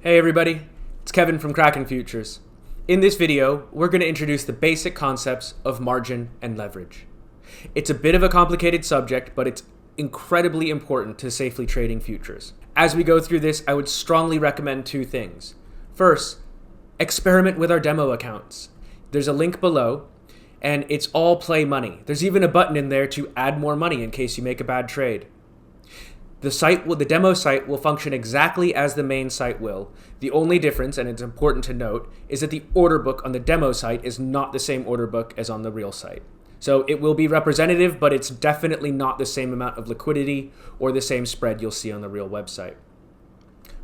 Hey everybody, it's Kevin from Kraken Futures. In this video, we're going to introduce the basic concepts of margin and leverage. It's a bit of a complicated subject, but it's incredibly important to safely trading futures. As we go through this, I would strongly recommend two things. First, experiment with our demo accounts. There's a link below, and it's all play money. There's even a button in there to add more money in case you make a bad trade. The demo site will function exactly as the main site will. The only difference, and it's important to note, is that the order book on the demo site is not the same order book as on the real site. So it will be representative, but it's definitely not the same amount of liquidity or the same spread you'll see on the real website.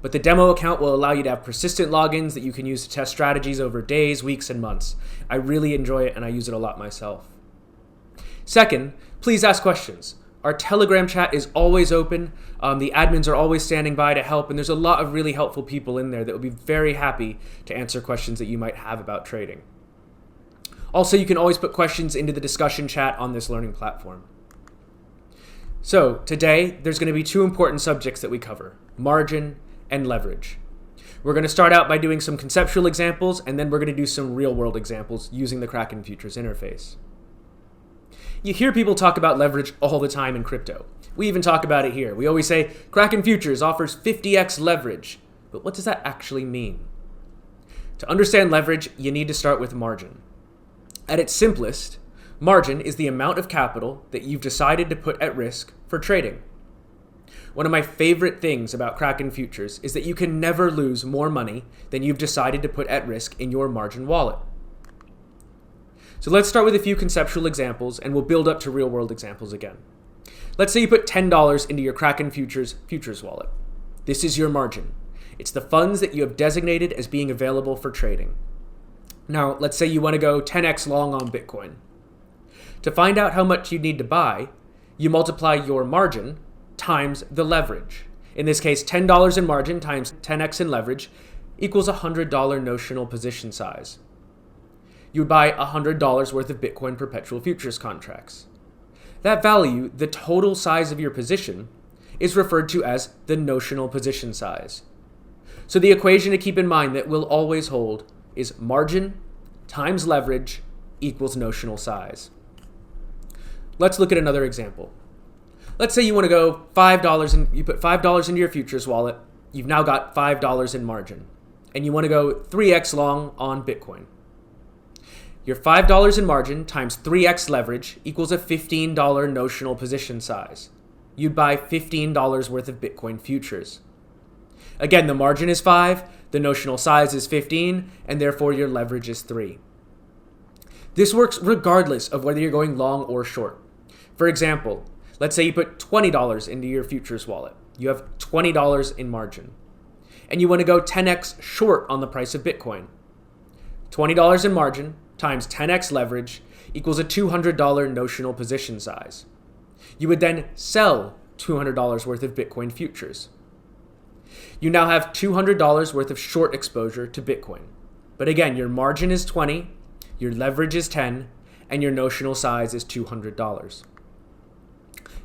But the demo account will allow you to have persistent logins that you can use to test strategies over days, weeks, and months. I really enjoy it and I use it a lot myself. Second, please ask questions. Our Telegram chat is always open. The admins are always standing by to help, and there's a lot of really helpful people in there that will be very happy to answer questions that you might have about trading. Also, you can always put questions into the discussion chat on this learning platform. So today, there's going to be two important subjects that we cover: margin and leverage. We're going to start out by doing some conceptual examples, and then we're going to do some real-world examples using the Kraken Futures interface. You hear people talk about leverage all the time in crypto. We even talk about it here. We always say Kraken Futures offers 50x leverage. But what does that actually mean? To understand leverage, you need to start with margin. At its simplest, margin is the amount of capital that you've decided to put at risk for trading. One of my favorite things about Kraken Futures is that you can never lose more money than you've decided to put at risk in your margin wallet. So let's start with a few conceptual examples, and we'll build up to real-world examples again. Let's say you put $10 into your Kraken Futures wallet. This is your margin. It's the funds that you have designated as being available for trading. Now, let's say you want to go 10x long on Bitcoin. To find out how much you need to buy, you multiply your margin times the leverage. In this case, $10 in margin times 10x in leverage equals $100 notional position size. You would buy $100 worth of Bitcoin perpetual futures contracts. That value, the total size of your position, is referred to as the notional position size. So the equation to keep in mind that will always hold is margin times leverage equals notional size. Let's look at another example. Let's say you want to go $5 and you put $5 into your futures wallet. You've now got $5 in margin, and you want to go 3x long on Bitcoin. Your $5 in margin times 3x leverage equals a $15 notional position size. You'd buy $15 worth of Bitcoin futures. Again, the margin is 5, the notional size is 15, and therefore your leverage is 3. This works regardless of whether you're going long or short. For example, let's say you put $20 into your futures wallet. You have $20 in margin, and you want to go 10x short on the price of Bitcoin. $20 in margin times 10x leverage equals a $200 notional position size. You would then sell $200 worth of Bitcoin futures. You now have $200 worth of short exposure to Bitcoin. But again, your margin is 20, your leverage is 10, and your notional size is $200.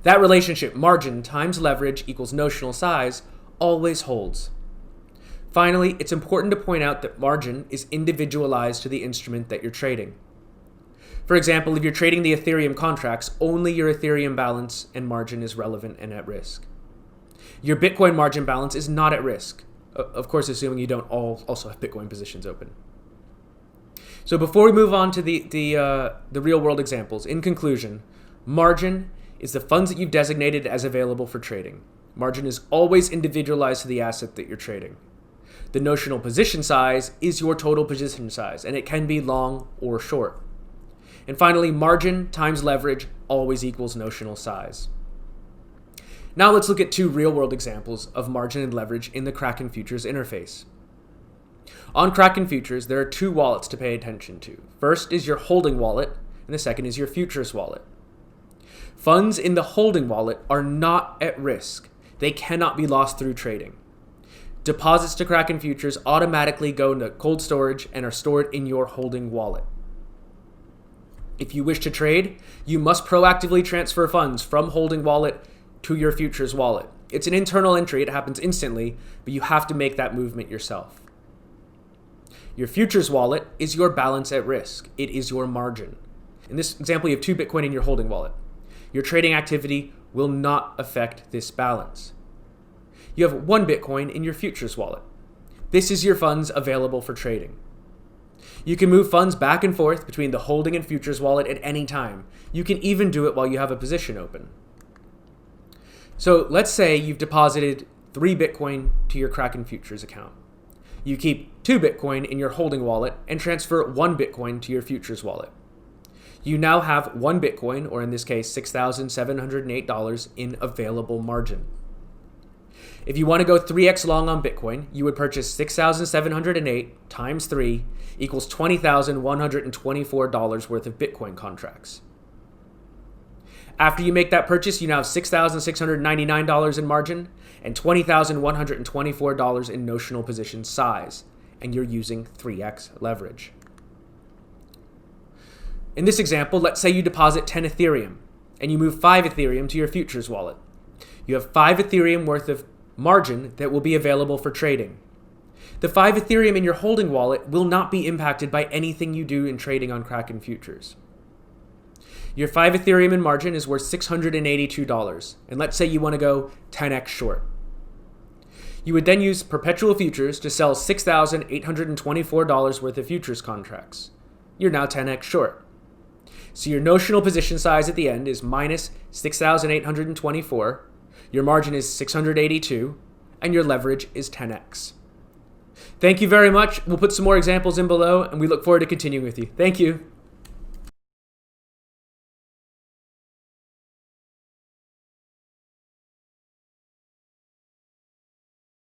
That relationship, margin times leverage equals notional size, always holds. Finally, it's important to point out that margin is individualized to the instrument that you're trading. For example, if you're trading the Ethereum contracts, only your Ethereum balance and margin is relevant and at risk. Your Bitcoin margin balance is not at risk, of course, assuming you don't also have Bitcoin positions open. So before we move on to the real-world examples, in conclusion, margin is the funds that you've designated as available for trading. Margin is always individualized to the asset that you're trading. The notional position size is your total position size, and it can be long or short. And finally, margin times leverage always equals notional size. Now let's look at two real-world examples of margin and leverage in the Kraken Futures interface. On Kraken Futures, there are two wallets to pay attention to. First is your holding wallet, and the second is your futures wallet. Funds in the holding wallet are not at risk. They cannot be lost through trading. Deposits to Kraken Futures automatically go into cold storage and are stored in your holding wallet. If you wish to trade, you must proactively transfer funds from holding wallet to your futures wallet. It's an internal entry. It happens instantly, but you have to make that movement yourself. Your futures wallet is your balance at risk. It is your margin. In this example, you have 2 Bitcoin in your holding wallet. Your trading activity will not affect this balance. You have 1 Bitcoin in your futures wallet. This is your funds available for trading. You can move funds back and forth between the holding and futures wallet at any time. You can even do it while you have a position open. So let's say you've deposited 3 Bitcoin to your Kraken Futures account. You keep 2 Bitcoin in your holding wallet and transfer 1 Bitcoin to your futures wallet. You now have 1 Bitcoin, or in this case, $6,708 in available margin. If you want to go 3x long on Bitcoin, you would purchase 6,708 times 3 equals $20,124 worth of Bitcoin contracts. After you make that purchase, you now have $6,699 in margin and $20,124 in notional position size, and you're using 3x leverage. In this example, let's say you deposit 10 Ethereum and you move 5 Ethereum to your futures wallet. You have 5 Ethereum worth of margin that will be available for trading. The 5 Ethereum in your holding wallet will not be impacted by anything you do in trading on Kraken Futures. Your 5 Ethereum in margin is worth $682, and let's say you want to go 10x short. You would then use perpetual futures to sell $6,824 worth of futures contracts. You're now 10x short. So your notional position size at the end is minus 6,824, your margin is 682, and your leverage is 10x. Thank you very much. We'll put some more examples in below, and we look forward to continuing with you. Thank you.